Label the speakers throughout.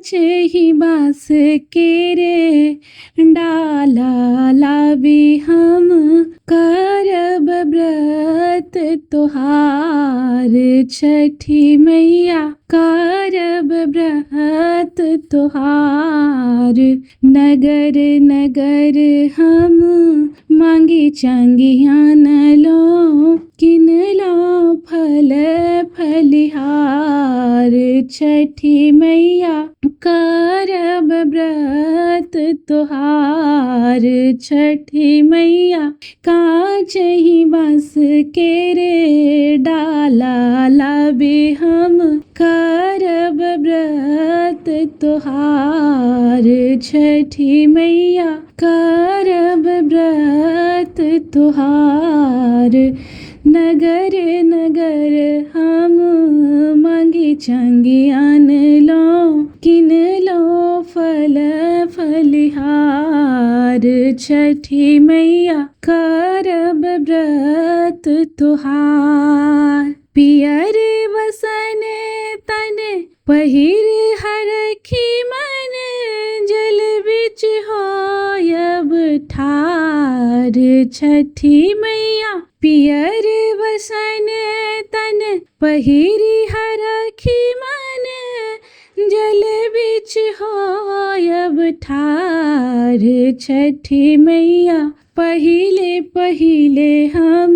Speaker 1: ही बाँस के रे डाला लावी हम करब व्रत तोहार छठी मैया करब व्रत तोहार। नगर नगर हम मांगी चांगियान लो किन लो फल फलिहार छठी मैया करब व्रत तोहार। छठी मैया काचही बाँस के रे डाला लावे हम करब व्रत तोहार। छठी मैया करब व्रत तोहार। नगर नगर हम मांगी चांगियान लो किन लो फल फलिहार। छठी मैया करब व्रत तोहार। पियर वसन तन पहिर हरखी मन जल बिच होयब ठार। छठी मैया पियर वसन तन पहिरी हरखी मन जल बिच होयब ठार। छठी मैया पहिले पहिले हम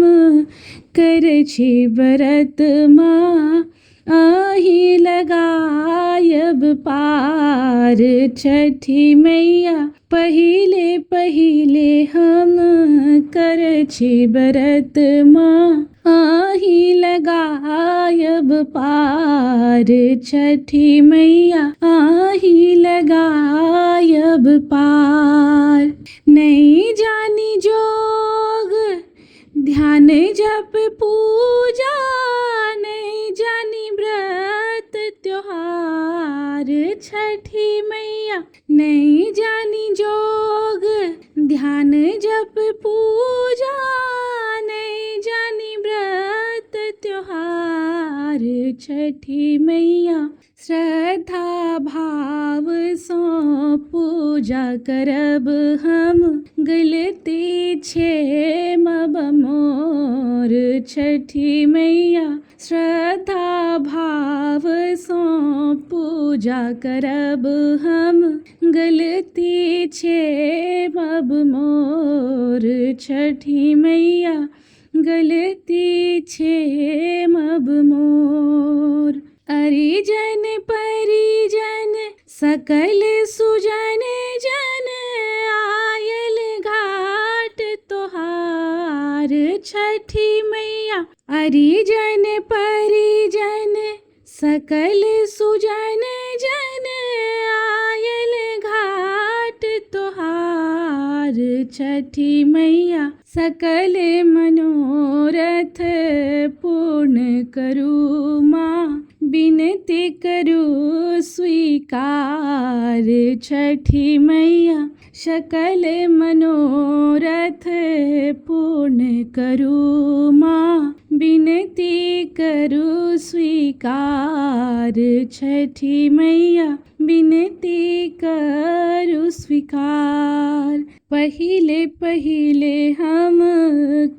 Speaker 1: करछि व्रत माँ आही लगायब पार। छठी मैया पहिले पहिले हम करछि व्रत माँ आही लगायब पार। छठी मैया आही लगायब पार। नहीं जानी जोग ध्यान जप पूजा नहीं जानी व्रत त्योहार। छठी मैया नहीं जानी जोग ध्यान जप पूजा नहीं जानी व्रत त्योहार। छठी मैया श्रद्धा भाव सो पूजा करब हम गलती छे मब मोर। छठी मैया श्रद्धा भाव सो पूजा करब हम गलती छे मब मोर। छठी मैया गलती छे मब मोर। अरिजन परिजन सकल सुजन जन आयल घाट तोहार। छठी मैया अरिजन परिजन सकल सुजन जन आयल घाट तोहार। छठी मैया सकल मनोरथ पूर्ण करू माँ विनती करू स्वीकार। छठी मैया सकल मनोरथ पूर्ण करू माँ विनती करू स्वीकार। छठी मैया विनती करू स्वीकार। पहिले पहिले हम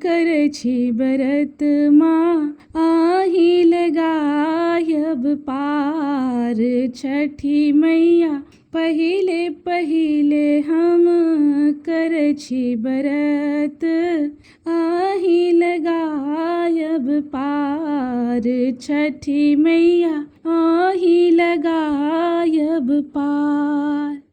Speaker 1: करछि व्रत माँ आही लगायब पार। छठी मैया पहिले पहिले हम करछि व्रत आही लगायब पार। छठी मैया आही लगायब पार।